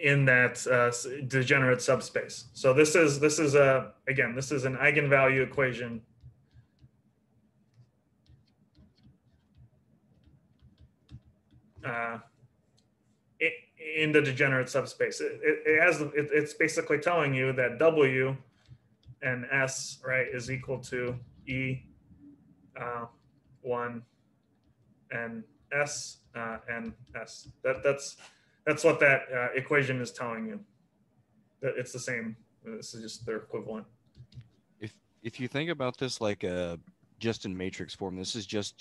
in that degenerate subspace. So this is again, this is an eigenvalue equation. In the degenerate subspace, it's basically telling you that W and S, right, is equal to E1 and S and S. That's what that equation is telling you. That it's the same. This is just their equivalent. If you think about this like just in matrix form, this is just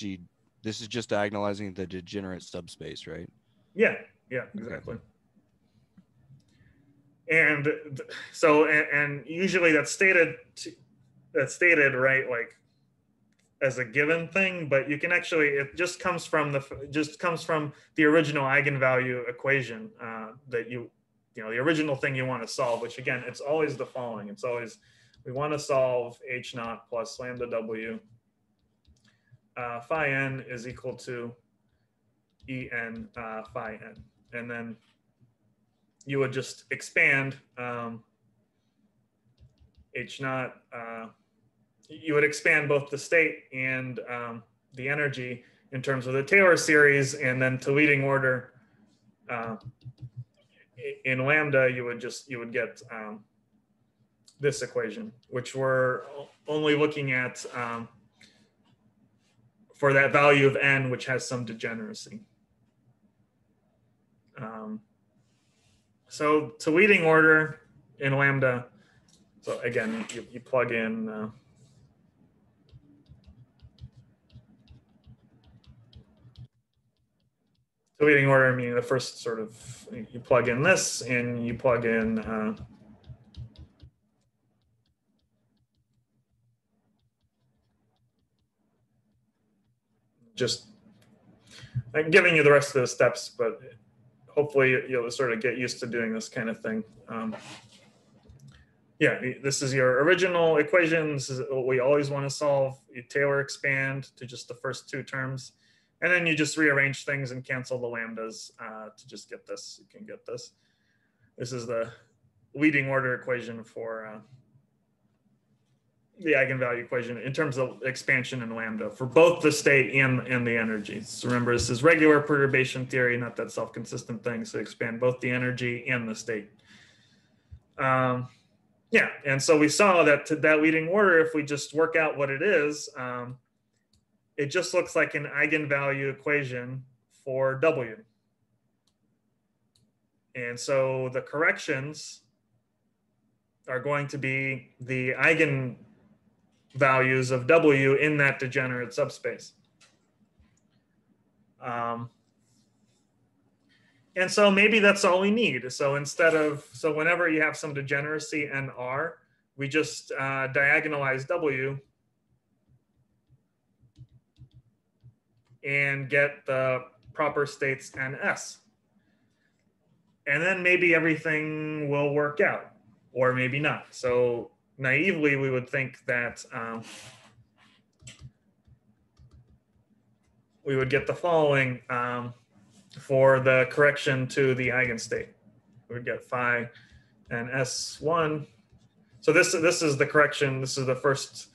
diagonalizing the degenerate subspace, right? Yeah, exactly. Okay. And so and usually that's stated right, like as a given thing, but you can actually, it just comes from the original eigenvalue equation that the original thing you want to solve, which again, it's always the following. It's always, we want to solve H naught plus lambda W phi n is equal to En phi n. And then you would just expand H naught, you would expand both the state and the energy in terms of the Taylor series, and then to leading order in lambda, you would get this equation, which we're only looking at for that value of n, which has some degeneracy. So to leading order in lambda, so again, you plug in to leading order, meaning the first sort of, you plug in this and you plug in just, I'm giving you the rest of the steps, but hopefully you'll sort of get used to doing this kind of thing. Yeah, this is your original equation. This is what we always want to solve. You Taylor expand to just the first two terms, and then you just rearrange things and cancel the lambdas to just get this. You can get this. This is the leading order equation for the eigenvalue equation in terms of expansion in lambda for both the state and the energy. So remember, this is regular perturbation theory, not that self-consistent thing. So expand both the energy and the state. Yeah, and so we saw that to that leading order, if we just work out what it is, it just looks like an eigenvalue equation for W. And so the corrections are going to be the eigenvalues of W in that degenerate subspace. And so maybe that's all we need. So instead of, so whenever you have some degeneracy in R, we just diagonalize W and get the proper states NS. And then maybe everything will work out, or maybe not. So naively, we would think that we would get the following for the correction to the eigenstate. We would get phi and S1. So this is the correction. This is the first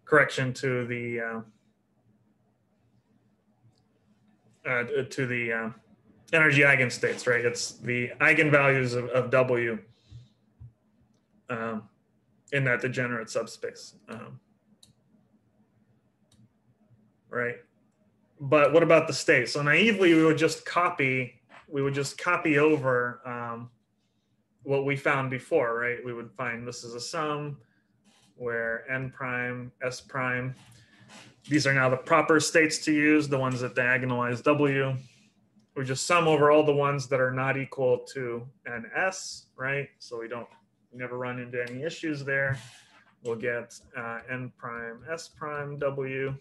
correction to the energy eigenstates, right? It's the eigenvalues of W in that degenerate subspace, right? But what about the state? So naively, we would just copy over what we found before, right? We would find this is a sum where n prime, s prime, these are now the proper states to use, the ones that diagonalize W. We just sum over all the ones that are not equal to ns, right? So we never run into any issues there. We'll get n prime, s prime, W,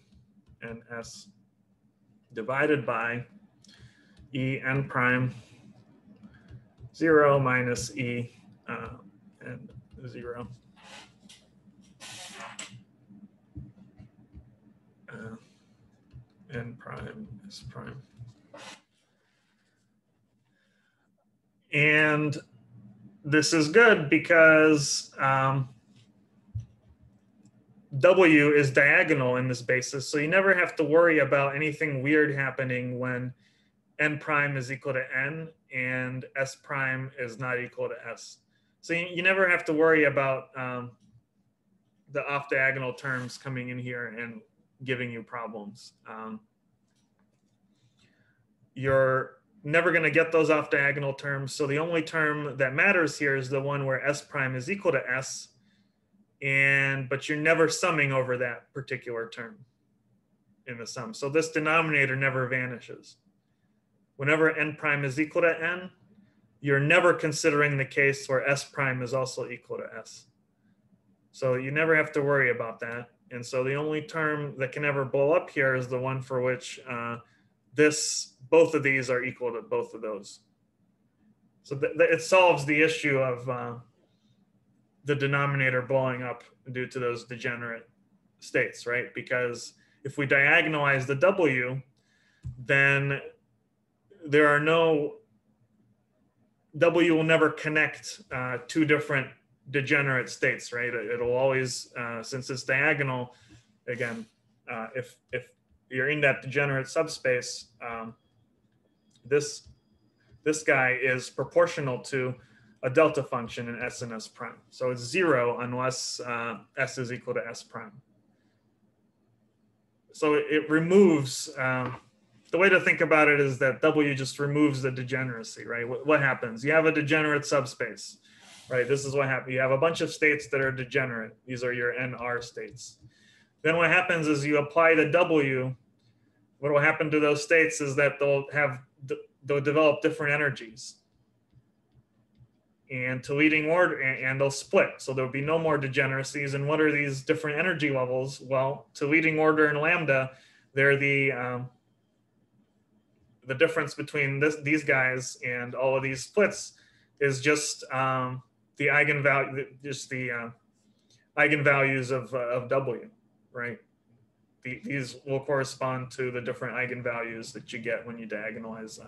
and s divided by E n prime 0 minus E and 0. n prime s prime. And this is good because W is diagonal in this basis. So you never have to worry about anything weird happening when n prime is equal to n and s prime is not equal to s. So you never have to worry about the off diagonal terms coming in here and giving you problems. You're never going to get those off diagonal terms. So the only term that matters here is the one where s prime is equal to s, but you're never summing over that particular term in the sum. So this denominator never vanishes. Whenever n prime is equal to n, you're never considering the case where s prime is also equal to s. So you never have to worry about that. And so the only term that can ever blow up here is the one for which both of these are equal to both of those. So it solves the issue of the denominator blowing up due to those degenerate states, right? Because if we diagonalize the W, then there are W will never connect two different degenerate states, right? It'll always, since it's diagonal, again, if you're in that degenerate subspace, this guy is proportional to a delta function in S and S prime. So it's 0 unless S is equal to S prime. So it removes, the way to think about it is that W just removes the degeneracy, right? What happens? You have a degenerate subspace, right? This is what happens. You have a bunch of states that are degenerate. These are your NR states. Then what happens is you apply the W. What will happen to those states is that they'll develop different energies and to leading order, and they'll split. So there'll be no more degeneracies. And what are these different energy levels? Well, to leading order and lambda, they're the difference between these guys and all of these splits is just the eigenvalue, just the eigenvalues of W, right? These will correspond to the different eigenvalues that you get when you diagonalize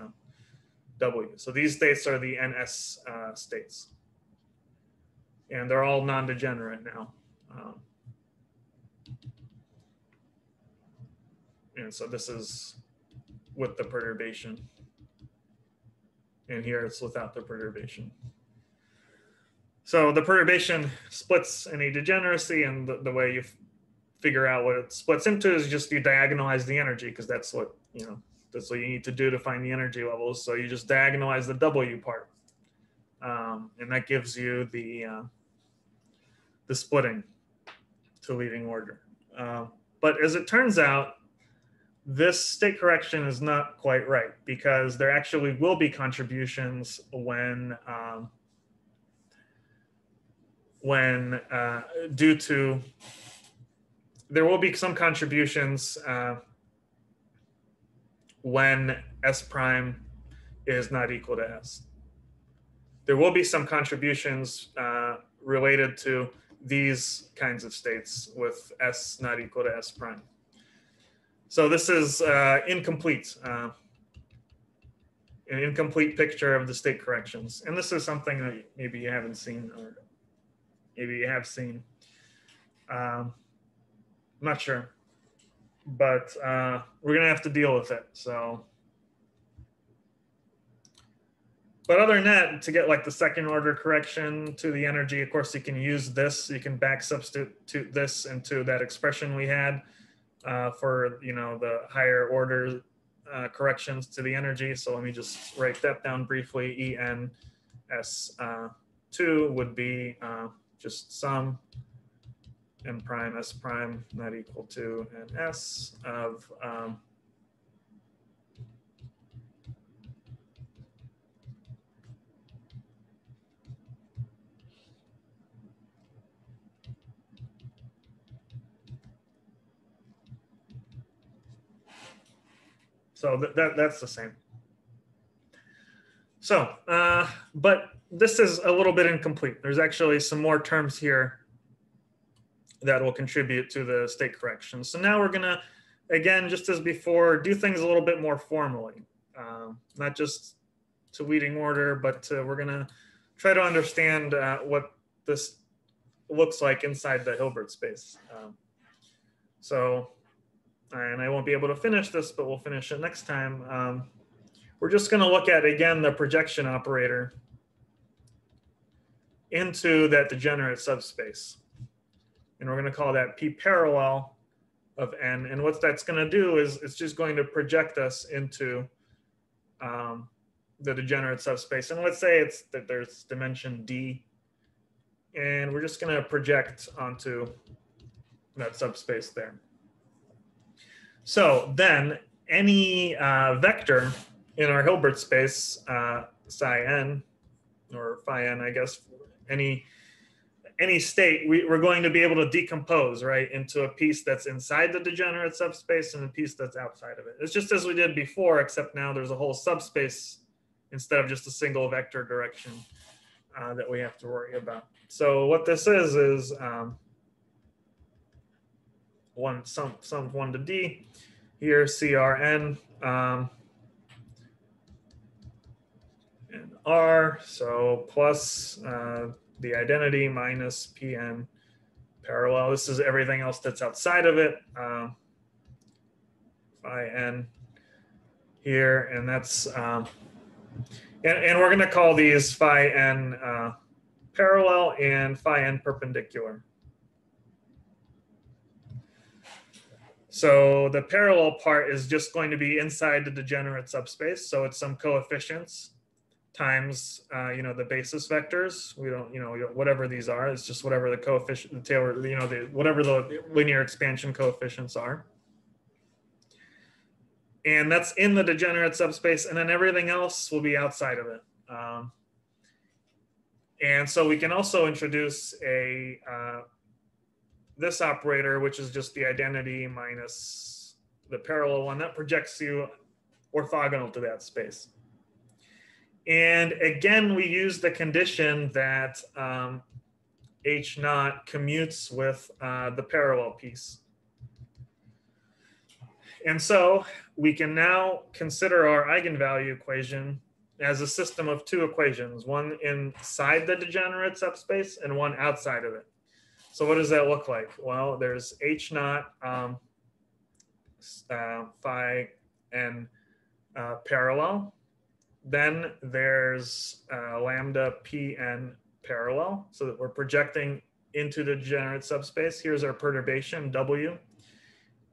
W. So these states are the NS states. And they're all non-degenerate now. And so this is with the perturbation. And here it's without the perturbation. So the perturbation splits any degeneracy, and the way you figure out what it splits into is just you diagonalize the energy, because that's what that's what you need to do to find the energy levels. So you just diagonalize the W part, and that gives you the splitting to leading order. But as it turns out, this state correction is not quite right, because there actually will be contributions when there will be some contributions when S prime is not equal to S. There will be some contributions related to these kinds of states with S not equal to S prime. So this is incomplete, an incomplete picture of the state corrections. And this is something that maybe you haven't seen, or maybe you have seen. I'm not sure, but we're gonna have to deal with it. So, but other than that, to get like the second order correction to the energy, of course, you can use this. You can back substitute this into that expression we had for the higher order corrections to the energy. So let me just write that down briefly. ENS2 would be just sum n prime s prime not equal to ns of so that's the same. So, but this is a little bit incomplete. There's actually some more terms here that will contribute to the state correction. So now we're gonna again, just as before, do things a little bit more formally, not just to leading order, but we're going to try to understand what this looks like inside the Hilbert space. And I won't be able to finish this, but we'll finish it next time. We're just going to look at, again, the projection operator into that degenerate subspace. And we're going to call that P parallel of n. And what that's going to do is it's just going to project us into the degenerate subspace. And let's say it's that there's dimension d. And we're just going to project onto that subspace there. So then any vector in our Hilbert space, psi n, or phi n, I guess, any state, we're going to be able to decompose, right, into a piece that's inside the degenerate subspace and a piece that's outside of it. It's just as we did before, except now there's a whole subspace instead of just a single vector direction that we have to worry about. So what this is sum 1 to d. Here, CRN and R, so plus the identity minus PN parallel. This is everything else that's outside of it. Phi n here, and that's, and we're going to call these phi n parallel and phi n perpendicular. So the parallel part is just going to be inside the degenerate subspace. So it's some coefficients times, the basis vectors. We don't, whatever these are, it's just whatever the coefficient, the Taylor, whatever the linear expansion coefficients are. And that's in the degenerate subspace. And then everything else will be outside of it. And so we can also introduce this operator, which is just the identity minus the parallel one, that projects you orthogonal to that space. And again, we use the condition that H naught commutes with the parallel piece. And so we can now consider our eigenvalue equation as a system of two equations, one inside the degenerate subspace and one outside of it. So what does that look like? Well, there's H naught phi n parallel. Then there's lambda pn parallel, so that we're projecting into the degenerate subspace. Here's our perturbation, W.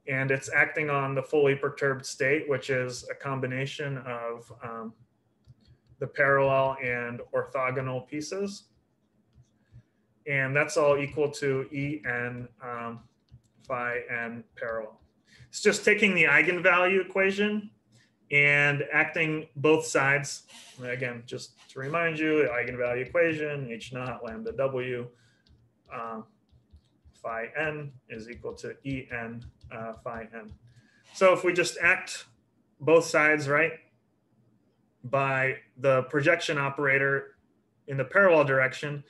And it's acting on the fully perturbed state, which is a combination of the parallel and orthogonal pieces. And that's all equal to En phi n parallel. It's just taking the eigenvalue equation and acting both sides. Again, just to remind you, the eigenvalue equation, H naught lambda W phi n is equal to En phi n. So if we just act both sides, right, by the projection operator in the parallel direction,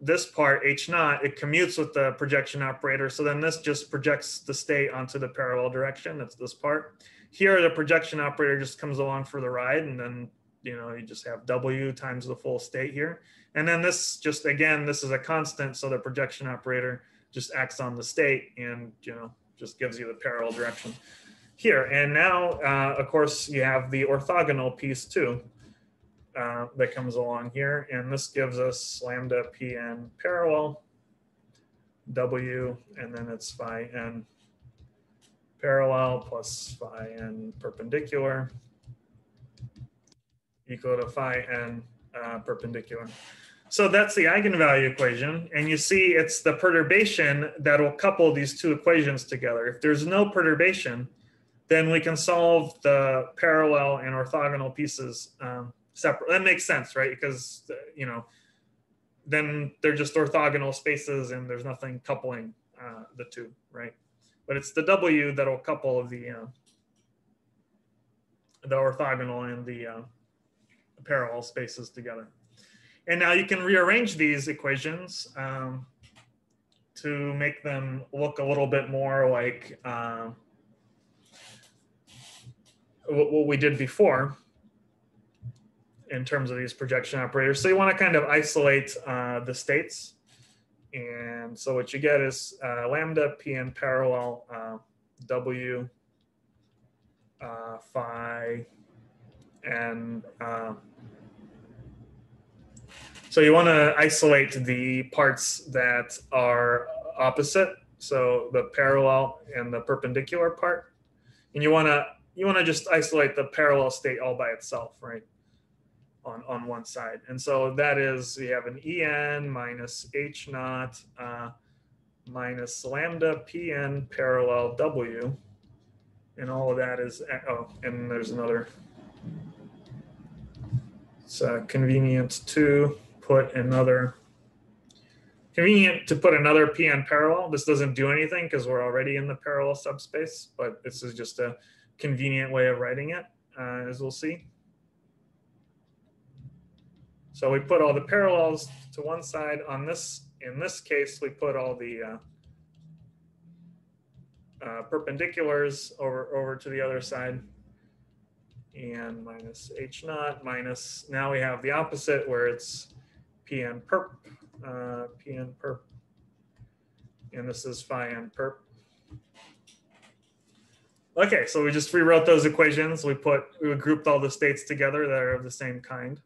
this part, H naught, it commutes with the projection operator. So then this just projects the state onto the parallel direction. That's this part. Here, the projection operator just comes along for the ride. And then, you just have W times the full state here. And then this just, again, this is a constant. So the projection operator just acts on the state and, just gives you the parallel direction here. And now, of course, you have the orthogonal piece too. That comes along here, and this gives us lambda pn parallel W, and then it's phi n parallel plus phi n perpendicular equal to phi n perpendicular. So that's the eigenvalue equation, and you see it's the perturbation that will couple these two equations together. If there's no perturbation, then we can solve the parallel and orthogonal pieces separate. That makes sense, right? Because, then they're just orthogonal spaces and there's nothing coupling the two, right? But it's the W that'll couple the orthogonal and the parallel spaces together. And now you can rearrange these equations to make them look a little bit more like what we did before in terms of these projection operators. So you want to kind of isolate the states. And so what you get is lambda pn parallel w phi and so you want to isolate the parts that are opposite, so the parallel and the perpendicular part, and you want to just isolate the parallel state all by itself, right, on one side. And so that is, we have an en minus h naught minus lambda pn parallel w, and all of that is, oh, and there's another, it's convenient to put another pn parallel. This doesn't do anything because we're already in the parallel subspace, but this is just a convenient way of writing it, as we'll see. So we put all the parallels to one side. On this, in this case, we put all the perpendiculars over to the other side. And minus h naught minus, now we have the opposite where it's pn perp, and this is phi n perp. Okay, so we just rewrote those equations. We grouped all the states together that are of the same kind.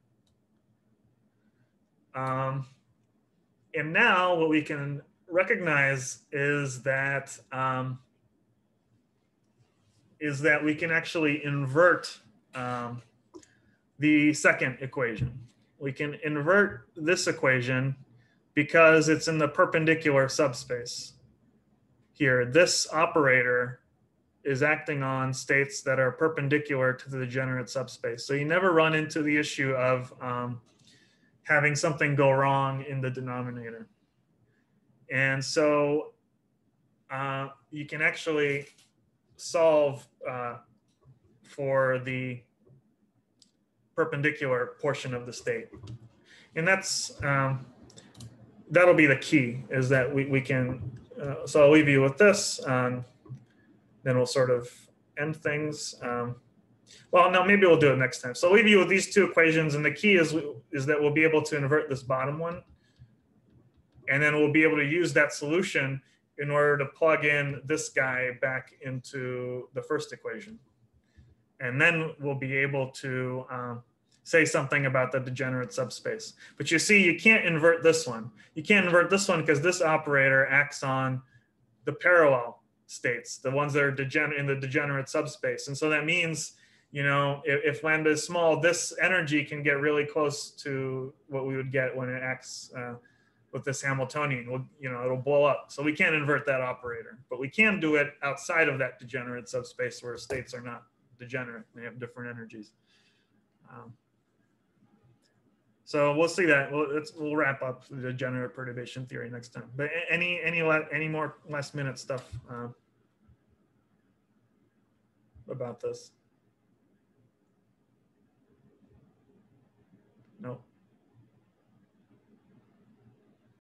And now what we can recognize is that we can actually invert the second equation. We can invert this equation because it's in the perpendicular subspace. Here, this operator is acting on states that are perpendicular to the degenerate subspace. So you never run into the issue of having something go wrong in the denominator. And so you can actually solve for the perpendicular portion of the state. And that's, that'll be the key, is that we can, so I'll leave you with this, then we'll sort of end things. Well, no, maybe we'll do it next time. So I'll leave you with these two equations, and the key is that we'll be able to invert this bottom one, and then we'll be able to use that solution in order to plug in this guy back into the first equation. And then we'll be able to say something about the degenerate subspace. But you see, you can't invert this one. You can't invert this one because this operator acts on the parallel states, the ones that are in the degenerate subspace. And so that means, you know, if lambda is small, this energy can get really close to what we would get when it acts with this Hamiltonian. You know, it'll blow up. So we can't invert that operator, but we can do it outside of that degenerate subspace where states are not degenerate. They have different energies. So we'll see that. We'll wrap up the degenerate perturbation theory next time. But any more last minute stuff about this?